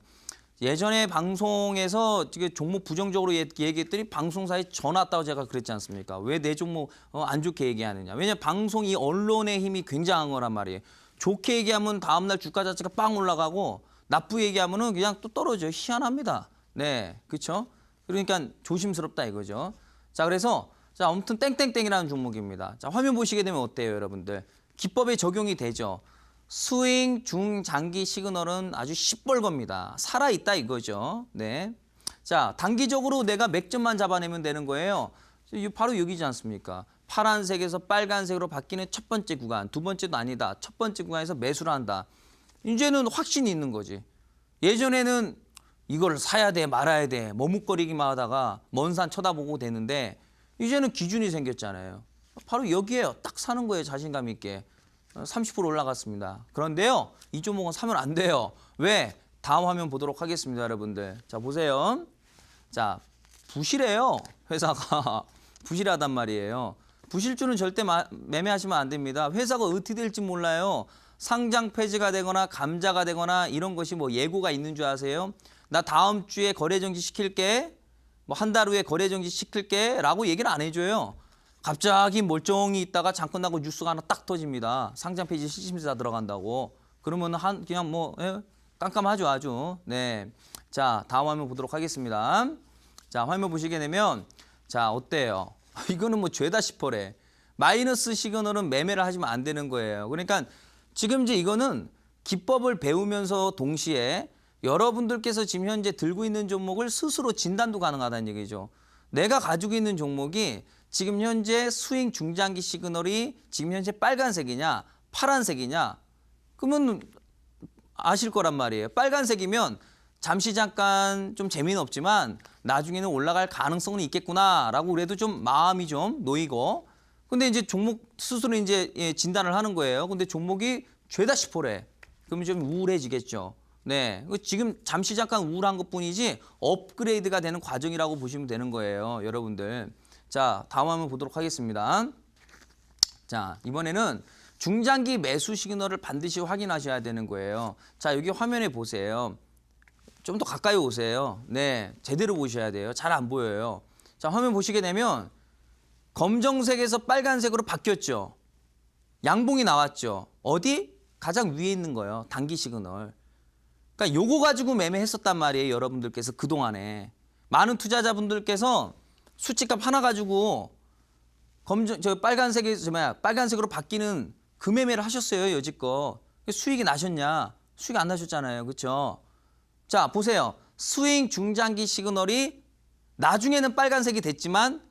예전에 방송에서 종목 부정적으로 얘기했더니 방송사에 전화 왔다고 제가 그랬지 않습니까? 왜 내 종목 안 좋게 얘기하느냐. 왜냐면 방송이 언론의 힘이 굉장한 거란 말이에요. 좋게 얘기하면 다음날 주가 자체가 빵 올라가고 나쁘게 얘기하면은 그냥 또 떨어져요. 희한합니다. 네, 그렇죠? 그러니까 조심스럽다 이거죠. 자, 그래서 자, 아무튼 땡땡땡이라는 종목입니다. 자, 화면 보시게 되면 어때요, 여러분들? 기법에 적용이 되죠. 스윙 중장기 시그널은 아주 시뻘겁니다. 살아있다 이거죠. 네. 자, 단기적으로 내가 맥점만 잡아내면 되는 거예요. 바로 여기지 않습니까? 파란색에서 빨간색으로 바뀌는 첫 번째 구간, 두 번째도 아니다. 첫 번째 구간에서 매수를 한다. 이제는 확신이 있는 거지. 예전에는 이걸 사야 돼, 말아야 돼, 머뭇거리기만 하다가 먼 산 쳐다보고 되는데 이제는 기준이 생겼잖아요. 바로 여기에요. 딱 사는 거예요, 자신감 있게. 30% 올라갔습니다. 그런데요, 이 종목은 사면 안 돼요. 왜? 다음 화면 보도록 하겠습니다, 여러분들. 자, 보세요. 자, 부실해요, 회사가. 부실하단 말이에요. 부실주는 절대 매매하시면 안 됩니다. 회사가 어떻게 될지 몰라요. 상장 폐지가 되거나 감자가 되거나 이런 것이 뭐 예고가 있는 줄 아세요? 나 다음 주에 거래 정지 시킬게. 뭐 한 달 후에 거래 정지 시킬게 라고 얘기를 안 해줘요. 갑자기 멀쩡히 있다가 잠깐 나고 뉴스가 하나 딱 터집니다. 상장 폐지 실질심사 들어간다고. 그러면 그냥 뭐 깜깜하죠 아주. 네. 자, 다음 화면 보도록 하겠습니다. 자, 화면 보시게 되면 자, 어때요? 이거는 뭐 죄다 싶어래. 마이너스 시그널은 매매를 하시면 안 되는 거예요. 그러니까 지금 이제 이거는 기법을 배우면서 동시에 여러분들께서 지금 현재 들고 있는 종목을 스스로 진단도 가능하다는 얘기죠. 내가 가지고 있는 종목이 지금 현재 스윙 중장기 시그널이 지금 현재 빨간색이냐 파란색이냐 그러면 아실 거란 말이에요. 빨간색이면 잠시 잠깐 좀 재미는 없지만 나중에는 올라갈 가능성은 있겠구나라고 그래도 좀 마음이 좀 놓이고 근데 이제 종목 스스로 이제 진단을 하는 거예요. 근데 종목이 죄다 10%래. 그러면 좀 우울해지겠죠. 네, 지금 잠시 잠깐 우울한 것뿐이지 업그레이드가 되는 과정이라고 보시면 되는 거예요, 여러분들. 자, 다음 한번 보도록 하겠습니다. 자, 이번에는 중장기 매수 시그널을 반드시 확인하셔야 되는 거예요. 자, 여기 화면에 보세요. 좀 더 가까이 오세요. 네, 제대로 보셔야 돼요. 잘 안 보여요. 자, 화면 보시게 되면 검정색에서 빨간색으로 바뀌었죠. 양봉이 나왔죠. 어디? 가장 위에 있는 거예요. 단기 시그널. 그러니까 요거 가지고 매매했었단 말이에요. 여러분들께서 그동안에. 많은 투자자분들께서 수치값 하나 가지고 빨간색으로 바뀌는 그 매매를 하셨어요. 여지껏. 수익이 나셨냐? 수익 안 나셨잖아요. 그렇죠? 자, 보세요. 스윙 중장기 시그널이 나중에는 빨간색이 됐지만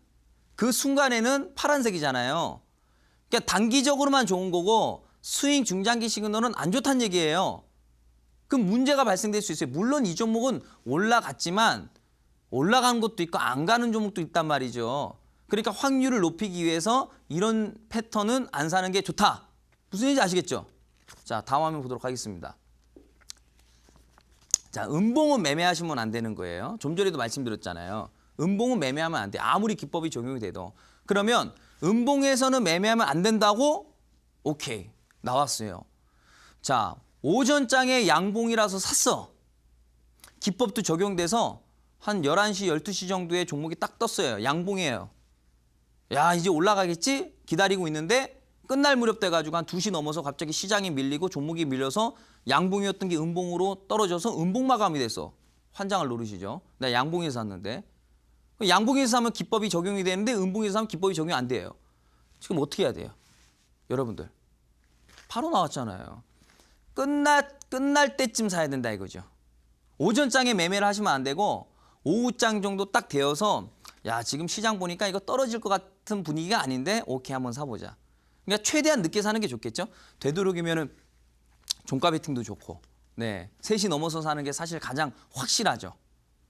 그 순간에는 파란색이잖아요. 그러니까 단기적으로만 좋은 거고 스윙 중장기 시그널은 안 좋다는 얘기예요. 그럼 문제가 발생될 수 있어요. 물론 이 종목은 올라갔지만 올라가는 것도 있고 안 가는 종목도 있단 말이죠. 그러니까 확률을 높이기 위해서 이런 패턴은 안 사는 게 좋다. 무슨 얘기인지 아시겠죠? 자, 다음 화면 보도록 하겠습니다. 자, 음봉은 매매하시면 안 되는 거예요. 좀 전에도 말씀드렸잖아요. 음봉은 매매하면 안 돼. 아무리 기법이 적용이 돼도. 그러면 음봉에서는 매매하면 안 된다고? 오케이. 나왔어요. 자, 오전장에 양봉이라서 샀어. 기법도 적용돼서 한 11시, 12시 정도에 종목이 딱 떴어요. 양봉이에요. 야, 이제 올라가겠지? 기다리고 있는데 끝날 무렵 돼가지고 한 2시 넘어서 갑자기 시장이 밀리고 종목이 밀려서 양봉이었던 게 음봉으로 떨어져서 음봉 마감이 돼서 환장을 노리시죠. 나 양봉에서 샀는데. 양봉에서 사면 기법이 적용이 되는데 음봉에서 사면 기법이 적용이 안 돼요. 지금 어떻게 해야 돼요? 여러분들. 바로 나왔잖아요. 끝날 때쯤 사야 된다 이거죠. 오전장에 매매를 하시면 안 되고 오후장 정도 딱 되어서 야 지금 시장 보니까 이거 떨어질 것 같은 분위기가 아닌데 오케이 한번 사보자. 그러니까 최대한 늦게 사는 게 좋겠죠. 되도록이면은 종가 베팅도 좋고 네 3시 넘어서 사는 게 사실 가장 확실하죠.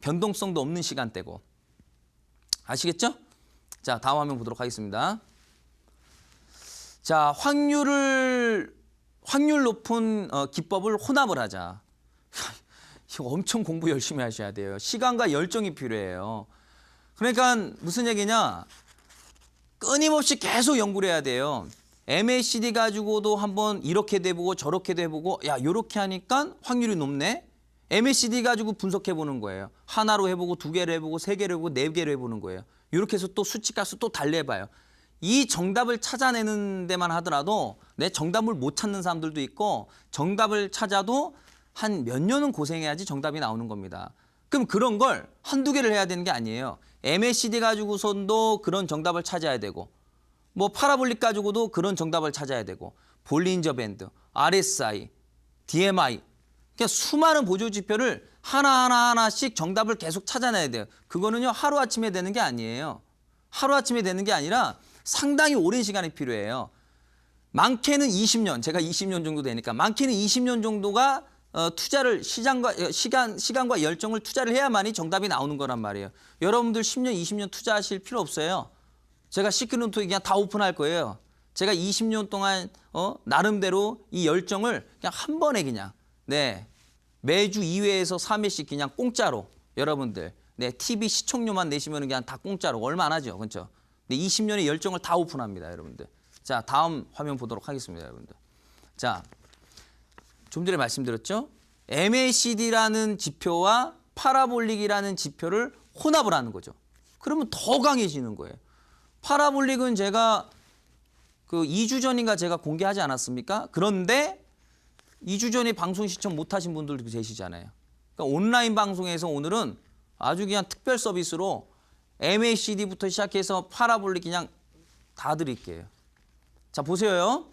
변동성도 없는 시간대고. 아시겠죠? 자 다음 화면 보도록 하겠습니다. 자 확률 높은 기법을 혼합을 하자. 이거 엄청 공부 열심히 하셔야 돼요. 시간과 열정이 필요해요. 그러니까 무슨 얘기냐? 끊임없이 계속 연구를 해야 돼요. MACD 가지고도 한번 이렇게도 해보고 저렇게도 해보고 야 이렇게 하니까 확률이 높네. MACD 가지고 분석해 보는 거예요. 하나로 해보고 2개로 해보고 3개로 해보고 4개로 해보는 거예요. 이렇게 해서 또 수치값을 또 달래봐요. 이 정답을 찾아내는 데만 하더라도 내 정답을 못 찾는 사람들도 있고 정답을 찾아도 한 몇 년은 고생해야지 정답이 나오는 겁니다. 그럼 그런 걸 한두 개를 해야 되는 게 아니에요. MACD 가지고선도 그런 정답을 찾아야 되고 뭐 파라볼릭 가지고도 그런 정답을 찾아야 되고 볼린저 밴드, RSI, DMI 그냥 수많은 보조 지표를 하나씩 정답을 계속 찾아내야 돼요. 그거는요 하루아침에 되는 게 아니에요. 하루아침에 되는 게 아니라 상당히 오랜 시간이 필요해요. 많게는 20년, 제가 20년 정도 되니까 많게는 20년 정도가 투자를 시간과 열정을 투자를 해야만이 정답이 나오는 거란 말이에요. 여러분들 10년, 20년 투자하실 필요 없어요. 제가 시크릿노트 그냥 다 오픈할 거예요. 제가 20년 동안 나름대로 이 열정을 그냥 한 번에 그냥 네 매주 2회에서 3회씩 그냥 공짜로 여러분들 네 TV 시청료만 내시면 그냥 다 공짜로 얼마 안 하죠, 그렇죠? 근데 20년의 열정을 다 오픈합니다, 여러분들. 자 다음 화면 보도록 하겠습니다, 여러분들. 자. 좀 전에 말씀드렸죠. MACD라는 지표와 파라볼릭이라는 지표를 혼합을 하는 거죠. 그러면 더 강해지는 거예요. 파라볼릭은 제가 그 2주 전인가 제가 공개하지 않았습니까? 그런데 2주 전에 방송 시청 못하신 분들도 계시잖아요. 그러니까 온라인 방송에서 오늘은 아주 그냥 특별 서비스로 MACD부터 시작해서 파라볼릭 그냥 다 드릴게요. 자 보세요.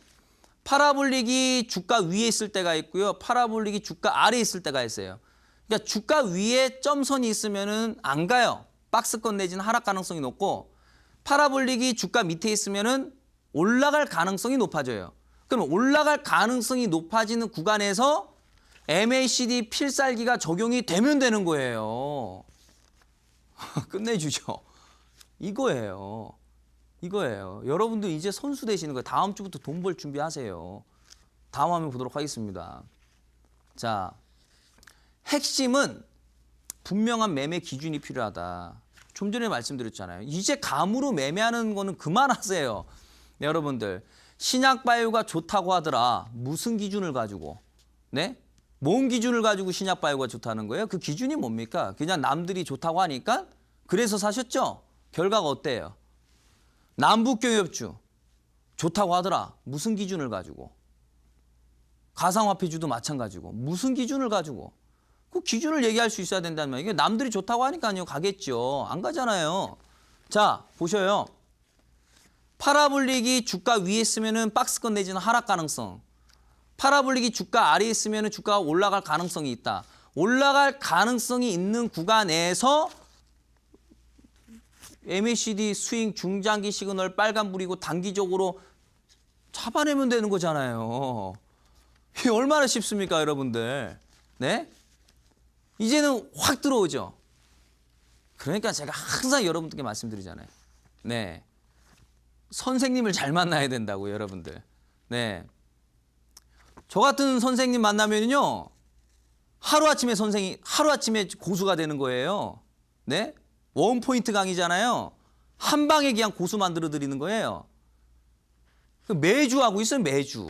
파라볼릭이 주가 위에 있을 때가 있고요. 파라볼릭이 주가 아래에 있을 때가 있어요. 그러니까 주가 위에 점선이 있으면은 안 가요. 박스권 내지는 하락 가능성이 높고 파라볼릭이 주가 밑에 있으면은 올라갈 가능성이 높아져요. 그럼 올라갈 가능성이 높아지는 구간에서 MACD 필살기가 적용이 되면 되는 거예요. 끝내주죠. 이거예요. 여러분들 이제 선수 되시는 거예요. 다음 주부터 돈 벌 준비하세요. 다음 화면 보도록 하겠습니다. 자, 핵심은 분명한 매매 기준이 필요하다. 좀 전에 말씀드렸잖아요. 이제 감으로 매매하는 거는 그만하세요. 네, 여러분들 신약바이오가 좋다고 하더라. 무슨 기준을 가지고? 네? 뭔 기준을 가지고 신약바이오가 좋다는 거예요? 그 기준이 뭡니까? 그냥 남들이 좋다고 하니까 그래서 사셨죠? 결과가 어때요? 남북경협주 좋다고 하더라. 무슨 기준을 가지고? 가상화폐주도 마찬가지고. 무슨 기준을 가지고? 그 기준을 얘기할 수 있어야 된다는 말이에요. 남들이 좋다고 하니까요. 가겠죠. 안 가잖아요. 자, 보셔요. 파라볼릭이 주가 위에 있으면은 박스권 내지는 하락 가능성. 파라볼릭이 주가 아래에 있으면은 주가가 올라갈 가능성이 있다. 올라갈 가능성이 있는 구간에서 MACD 스윙 중장기 시그널 빨간불이고 단기적으로 잡아내면 되는 거잖아요. 이게 얼마나 쉽습니까, 여러분들? 네? 이제는 확 들어오죠. 그러니까 제가 항상 여러분들께 말씀드리잖아요. 네. 선생님을 잘 만나야 된다고, 여러분들. 네. 저 같은 선생님 만나면요. 하루아침에 고수가 되는 거예요. 네? 원포인트 강의잖아요. 한 방에 그냥 고수 만들어 드리는 거예요. 매주 하고 있어요, 매주.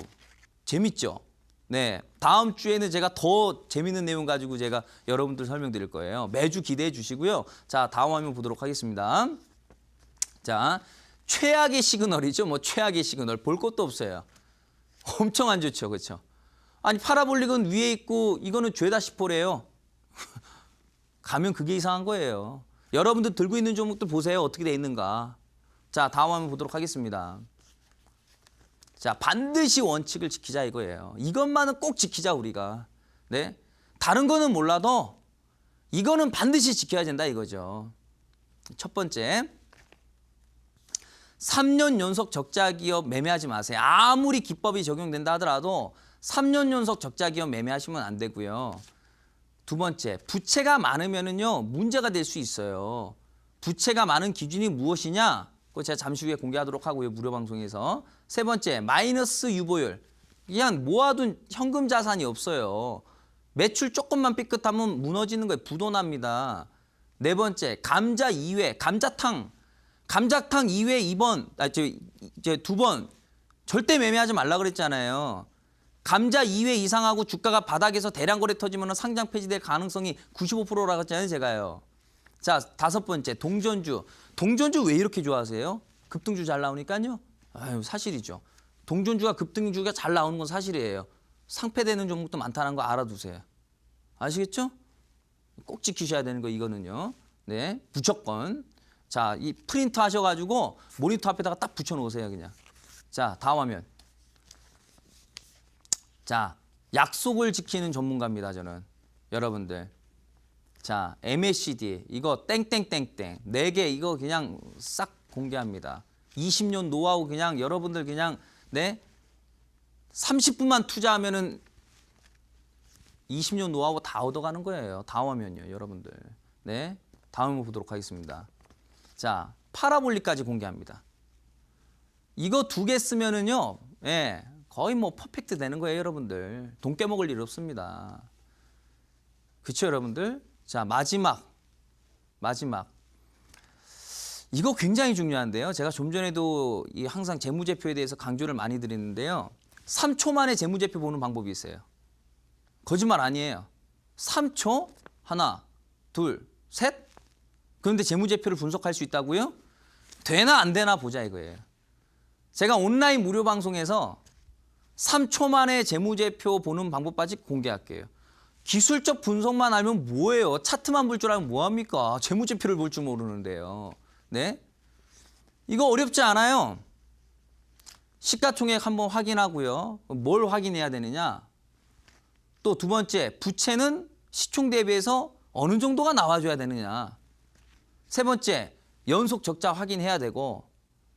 재밌죠? 네. 다음 주에는 제가 더 재밌는 내용 가지고 제가 여러분들 설명드릴 거예요. 매주 기대해 주시고요. 자, 다음 화면 보도록 하겠습니다. 자, 최악의 시그널이죠. 뭐 최악의 시그널 볼 것도 없어요. 엄청 안 좋죠, 그렇죠? 아니 파라볼릭은 위에 있고 이거는 죄다 10호래요. 가면 그게 이상한 거예요. 여러분들 들고 있는 종목들 보세요. 어떻게 돼 있는가. 자, 다음 화면 보도록 하겠습니다. 자, 반드시 원칙을 지키자 이거예요. 이것만은 꼭 지키자 우리가. 네, 다른 거는 몰라도 이거는 반드시 지켜야 된다 이거죠. 첫 번째, 3년 연속 적자 기업 매매하지 마세요. 아무리 기법이 적용된다 하더라도 3년 연속 적자 기업 매매하시면 안 되고요. 두 번째, 부채가 많으면은요 문제가 될 수 있어요. 부채가 많은 기준이 무엇이냐? 그거 제가 잠시 후에 공개하도록 하고요. 무료 방송에서. 세 번째, 마이너스 유보율. 그냥 모아둔 현금 자산이 없어요. 매출 조금만 삐끗하면 무너지는 거예요. 부도납니다. 네 번째, 감자 2회, 감자탕 2회 2번, 두 번 절대 매매하지 말라 그랬잖아요. 감자 2회 이상하고 주가가 바닥에서 대량 거래 터지면 상장 폐지될 가능성이 95%라고 했잖아요, 제가요. 자, 다섯 번째, 동전주. 동전주 왜 이렇게 좋아하세요? 급등주 잘 나오니까요. 아유, 사실이죠. 동전주가 급등주가 잘 나오는 건 사실이에요. 상폐되는 종목도 많다는 거 알아두세요. 아시겠죠? 꼭 지키셔야 되는 거 이거는요. 네, 무조건. 자, 이 프린트 하셔가지고 모니터 앞에다가 딱 붙여놓으세요, 그냥. 자, 다음 화면. 자, 약속을 지키는 전문가입니다, 저는. 여러분들. 자, MACD 이거 땡땡땡땡 4개 이거 그냥 싹 공개합니다. 20년 노하우 그냥 여러분들 그냥 네 30분만 투자하면은 20년 노하우 다 얻어가는 거예요. 다음 화면요, 여러분들. 네, 다음을 보도록 하겠습니다. 자, 파라볼릭까지 공개합니다. 이거 2개 쓰면은요, 예, 거의 뭐 퍼펙트 되는 거예요, 여러분들. 돈 깨먹을 일 없습니다. 그렇죠, 여러분들? 자, 마지막. 이거 굉장히 중요한데요. 제가 좀 전에도 항상 재무제표에 대해서 강조를 많이 드리는데요. 3초 만에 재무제표 보는 방법이 있어요. 거짓말 아니에요. 3초, 하나, 둘, 셋. 그런데 재무제표를 분석할 수 있다고요? 되나 안 되나 보자 이거예요. 제가 온라인 무료 방송에서 3초 만에 재무제표 보는 방법까지 공개할게요. 기술적 분석만 알면 뭐예요? 차트만 볼 줄 알면 뭐합니까? 재무제표를 볼 줄 모르는데요. 네? 이거 어렵지 않아요. 시가총액 한번 확인하고요. 뭘 확인해야 되느냐? 또 두 번째, 부채는 시총 대비해서 어느 정도가 나와줘야 되느냐? 세 번째, 연속 적자 확인해야 되고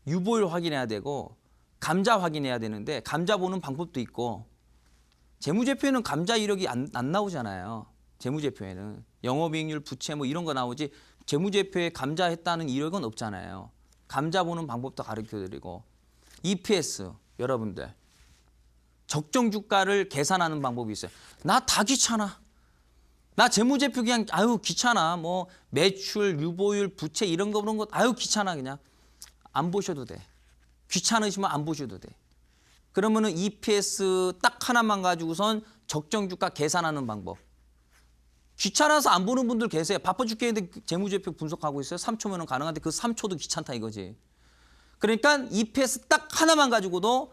유보율 확인해야 되고 감자 확인해야 되는데 감자 보는 방법도 있고 재무제표에는 감자 이력이 안 나오잖아요. 재무제표에는 영업이익률, 부채 뭐 이런 거 나오지 재무제표에 감자 했다는 이력은 없잖아요. 감자 보는 방법도 가르쳐드리고 EPS 여러분들 적정 주가를 계산하는 방법이 있어요. 나 다 귀찮아. 나 재무제표 그냥 아유 귀찮아. 뭐 매출, 유보율, 부채 이런 거 그런 거 아유 귀찮아 그냥 안 보셔도 돼. 귀찮으시면 안 보셔도 돼. 그러면은 EPS 딱 하나만 가지고선 적정 주가 계산하는 방법. 귀찮아서 안 보는 분들 계세요. 바빠 죽겠는데 재무제표 분석하고 있어요. 3초면 가능한데 그 3초도 귀찮다 이거지. 그러니까 EPS 딱 하나만 가지고도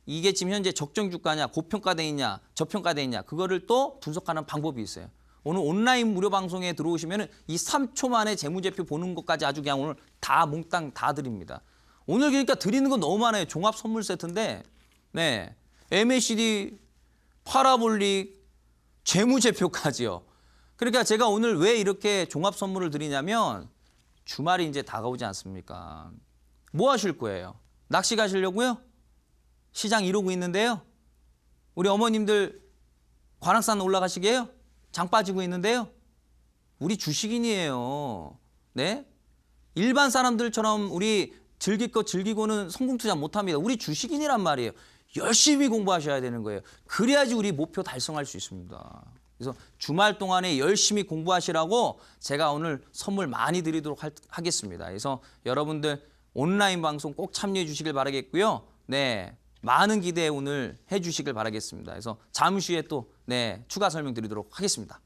이게 지금 현재 적정 주가냐, 고평가돼 있냐, 저평가돼 있냐 그거를 또 분석하는 방법이 있어요. 오늘 온라인 무료 방송에 들어오시면은 이 3초 만에 재무제표 보는 것까지 아주 그냥 오늘 다 몽땅 다 드립니다. 오늘 그러니까 드리는 거 너무 많아요. 종합 선물 세트인데 네, MACD, 파라볼릭, 재무제표까지요. 그러니까 제가 오늘 왜 이렇게 종합 선물을 드리냐면 주말이 이제 다가오지 않습니까? 뭐 하실 거예요? 낚시 가시려고요? 시장 이러고 있는데요. 우리 어머님들 관악산 올라가시게요? 장 빠지고 있는데요. 우리 주식인이에요. 네? 일반 사람들처럼 우리 즐길 거 즐기고는 성공 투자 못합니다. 우리 주식인이란 말이에요. 열심히 공부하셔야 되는 거예요. 그래야지 우리 목표 달성할 수 있습니다. 그래서 주말 동안에 열심히 공부하시라고 제가 오늘 선물 많이 드리도록 하겠습니다. 그래서 여러분들 온라인 방송 꼭 참여해 주시길 바라겠고요. 네, 많은 기대 오늘 해 주시길 바라겠습니다. 그래서 잠시 후에 또 네, 추가 설명 드리도록 하겠습니다.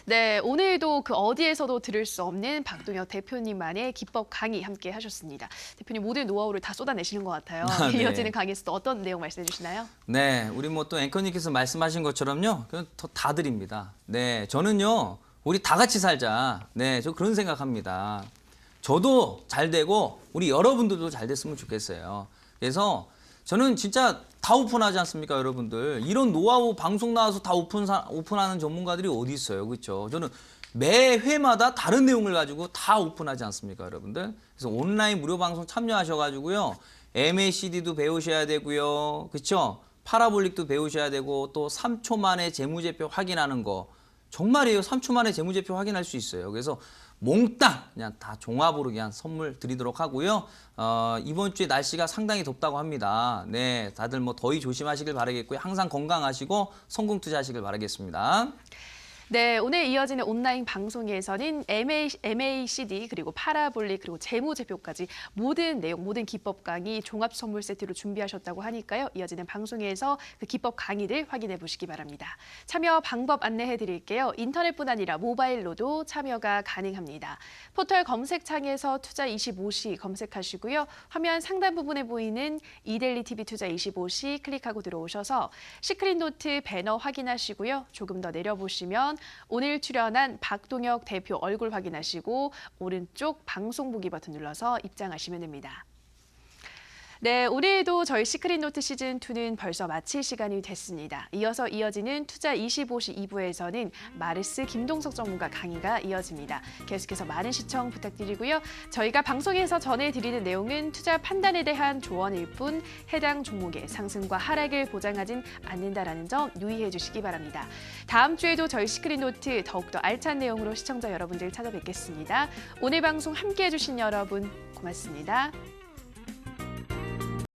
네, 오늘도 그 어디에서도 들을 수 없는 박동혁 대표님만의 기법 강의 함께 하셨습니다. 대표님 모든 노하우를 다 쏟아내시는 것 같아요. 네. 이어지는 강의에서도 어떤 내용 말씀해 주시나요? 네, 우리 뭐 또 앵커님께서 말씀하신 것처럼요, 그냥 다 드립니다. 네, 저는요, 우리 다 같이 살자. 네, 저 그런 생각합니다. 저도 잘 되고 우리 여러분들도 잘 됐으면 좋겠어요. 그래서 저는 진짜 다 오픈하지 않습니까, 여러분들? 이런 노하우 방송 나와서 다 오픈하는 전문가들이 어디 있어요, 그렇죠? 저는 매 회마다 다른 내용을 가지고 다 오픈하지 않습니까, 여러분들? 그래서 온라인 무료 방송 참여하셔가지고요, MACD도 배우셔야 되고요, 그렇죠? 파라볼릭도 배우셔야 되고 또 3초 만에 재무제표 확인하는 거 정말이에요. 3초 만에 재무제표 확인할 수 있어요. 그래서 몽땅 그냥 다 종합으로 그냥 선물 드리도록 하고요. 이번 주에 날씨가 상당히 덥다고 합니다. 네, 다들 뭐 더위 조심하시길 바라겠고요. 항상 건강하시고 성공 투자하시길 바라겠습니다. 네, 오늘 이어지는 온라인 방송에서는 MACD 그리고 파라볼릭 그리고 재무제표까지 모든 내용, 모든 기법 강의 종합 선물 세트로 준비하셨다고 하니까요. 이어지는 방송에서 그 기법 강의들 확인해 보시기 바랍니다. 참여 방법 안내해 드릴게요. 인터넷뿐 아니라 모바일로도 참여가 가능합니다. 포털 검색창에서 투자25시 검색하시고요. 화면 상단 부분에 보이는 이데일리 TV 투자25시 클릭하고 들어오셔서 시크릿노트 배너 확인하시고요. 조금 더 내려보시면 오늘 출연한 박동혁 대표 얼굴 확인하시고 오른쪽 방송 보기 버튼 눌러서 입장하시면 됩니다. 네, 오늘도 저희 시크릿노트 시즌2는 벌써 마칠 시간이 됐습니다. 이어서 이어지는 투자25시 2부에서는 마르스 김동석 전문가 강의가 이어집니다. 계속해서 많은 시청 부탁드리고요. 저희가 방송에서 전해드리는 내용은 투자 판단에 대한 조언일 뿐 해당 종목의 상승과 하락을 보장하진 않는다라는 점 유의해 주시기 바랍니다. 다음 주에도 저희 시크릿노트 더욱더 알찬 내용으로 시청자 여러분들 찾아뵙겠습니다. 오늘 방송 함께해 주신 여러분 고맙습니다.